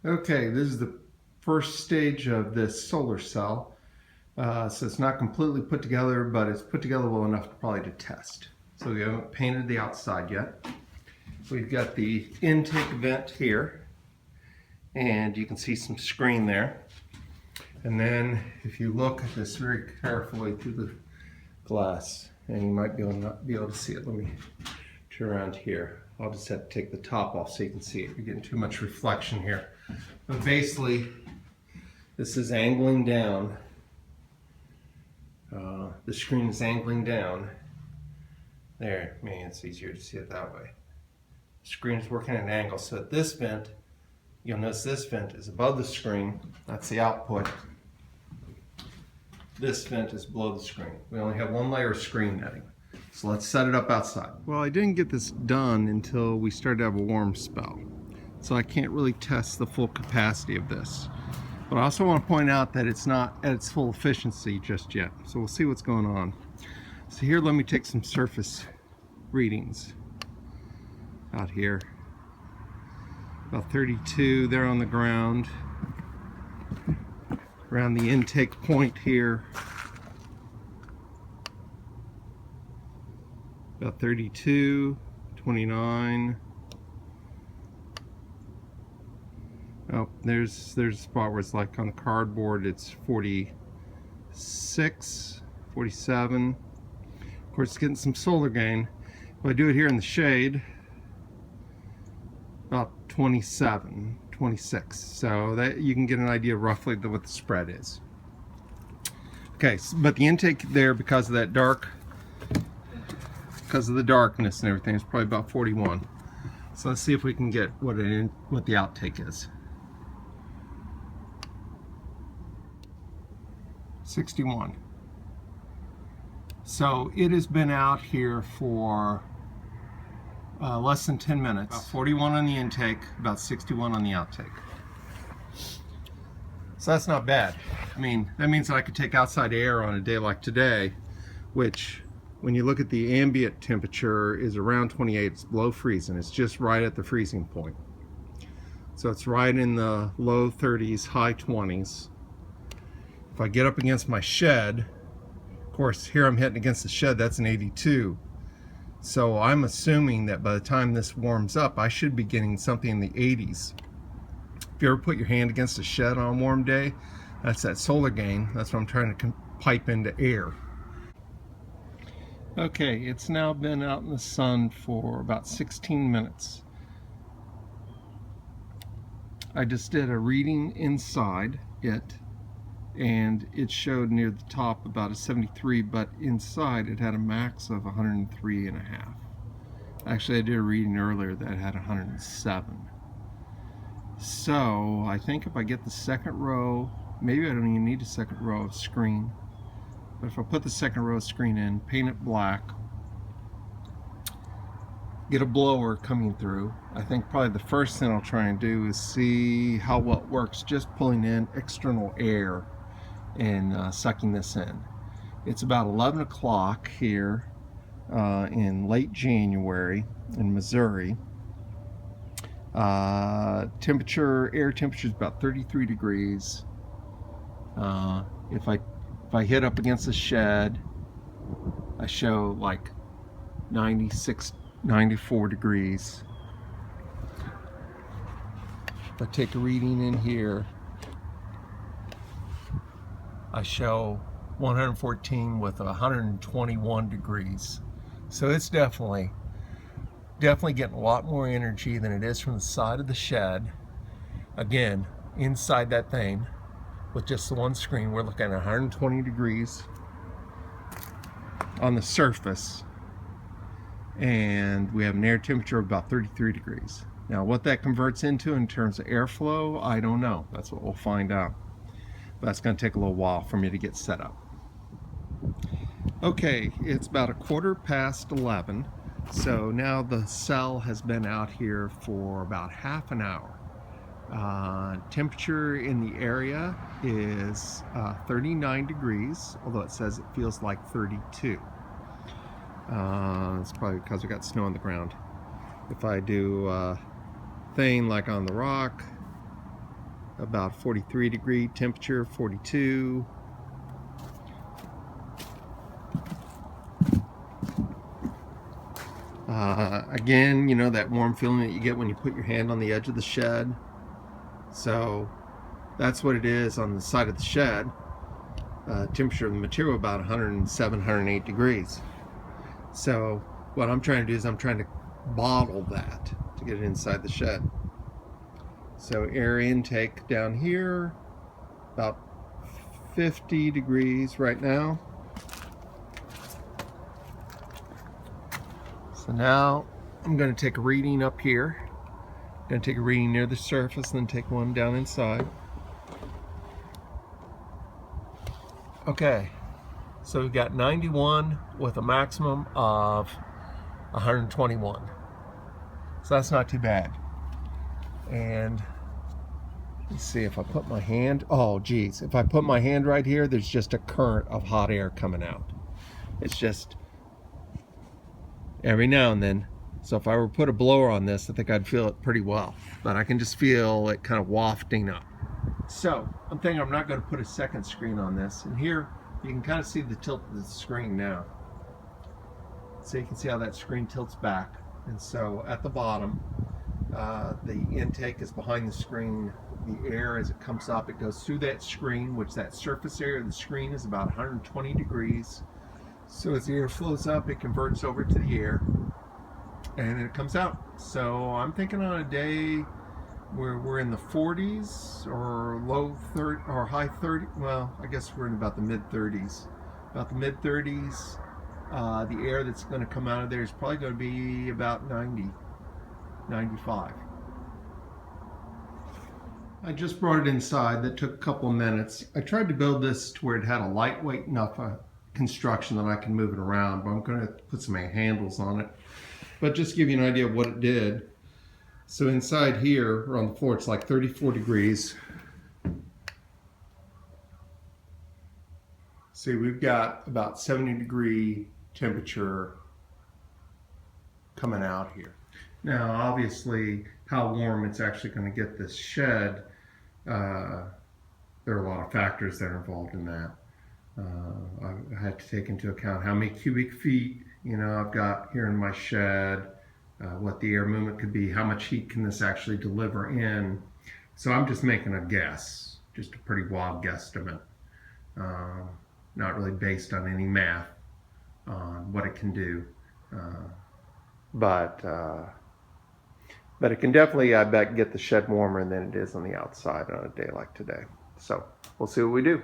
Okay, this is the first stage of this solar cell. So it's not completely put together, but it's put together well enough to probably to test. So we haven't painted the outside yet. We've got the intake vent here, and you can see some screen there. And then if you look at this very carefully through the glass, and you might not be able to see it. Let me turn around here. I'll just have to take the top off so you can see it. You're getting too much reflection here. But basically, this is angling down. The screen is angling down. There, man, it's easier to see it that way. The screen is working at an angle. So at this vent, you'll notice this vent is above the screen. That's the output. This vent is below the screen. We only have one layer of screen netting. So let's set it up outside. Well, I didn't get this done until we started to have a warm spell. So I can't really test the full capacity of this. But I also want to point out that it's not at its full efficiency just yet. So we'll see what's going on. So here, let me take some surface readings out here. About 32 there on the ground. Around the intake point here. About 32, 29. Oh, there's a spot where it's like on the cardboard, it's 46, 47. Of course, it's getting some solar gain. If I do it here in the shade, about 27, 26. So that you can get an idea roughly of what the spread is. Okay, but the intake there, because of that because of the darkness and everything, is probably about 41. So let's see if we can get what the outtake is. 61. So it has been out here for less than 10 minutes. About 41 on the intake, about 61 on the outtake. So that's not bad. I mean, that means that I could take outside air on a day like today, which, when you look at the ambient temperature, is around 28. It's below freezing. It's just right at the freezing point. So it's right in the low 30s, high 20s. If I get up against my shed, of course, here I'm hitting against the shed, that's an 82. So I'm assuming that by the time this warms up, I should be getting something in the 80s. If you ever put your hand against a shed on a warm day, that's that solar gain. That's what I'm trying to pipe into air. Okay, it's now been out in the sun for about 16 minutes. I just did a reading inside it, and it showed near the top about a 73, but inside it had a max of 103.5. Actually, I did a reading earlier that had 107. So I think if I get the second row, maybe I don't even need a second row of screen, but if I put the second row of screen in, paint it black, get a blower coming through, I think probably the first thing I'll try and do is see how well it works just pulling in external air and sucking this in. It's about 11 o'clock here in late January in Missouri. Air temperature is about 33 degrees. If I hit up against the shed, I show like 96, 94 degrees. If I take a reading in here, I show 114 with 121 degrees. So it's definitely getting a lot more energy than it is from the side of the shed. Again, inside that thing, with just the one screen, we're looking at 120 degrees on the surface, and we have an air temperature of about 33 degrees. Now, what that converts into in terms of airflow, I don't know. That's what we'll find out. But that's going to take a little while for me to get set up. Okay, it's about 11:15. So now the cell has been out here for about half an hour. Temperature in the area is 39 degrees, although it says it feels like 32. It's probably because we got snow on the ground. If I do a thing like on the rock, about 43 degree temperature, 42. Again, you know that warm feeling that you get when you put your hand on the edge of the shed. So that's what it is on the side of the shed. Temperature of the material about 107, 108 degrees. So what I'm trying to do is I'm trying to bottle that to get it inside the shed. So air intake down here, about 50 degrees right now. So now I'm going to take a reading up here. I'm going to take a reading near the surface and then take one down inside. Okay, so we've got 91 with a maximum of 121. So that's not too bad. And let's see if I put my hand, oh geez, if I put my hand right here, there's just a current of hot air coming out. It's just every now and then. So if I were to put a blower on this, I think I'd feel it pretty well. But I can just feel it kind of wafting up. So I'm thinking I'm not going to put a second screen on this. And here you can kind of see the tilt of the screen now. So you can see how that screen tilts back. And so at the bottom, the intake is behind the screen. The air, as it comes up, it goes through that screen, which that surface area of the screen is about 120 degrees. So as the air flows up, it converts over to the air, and it comes out. So I'm thinking on a day where we're in the 40s or low 30 or high 30. Well, I guess we're in about the mid 30s. About the mid 30s. The air that's going to come out of there is probably going to be about 90, 95. I just brought it inside. That took a couple of minutes. I tried to build this to where it had a lightweight enough construction that I can move it around, but I'm going to put some handles on it. But just to give you an idea of what it did. So inside here, or on the floor, it's like 34 degrees. See, we've got about 70 degree temperature coming out here. Now, obviously, how warm it's actually going to get this shed, there are a lot of factors that are involved in that. I had to take into account how many cubic feet, you know, I've got here in my shed, what the air movement could be, how much heat can this actually deliver in. So I'm just making a guess, just a pretty wild guesstimate, not really based on any math on what it can do. But it can definitely, I bet, get the shed warmer than it is on the outside on a day like today. So we'll see what we do.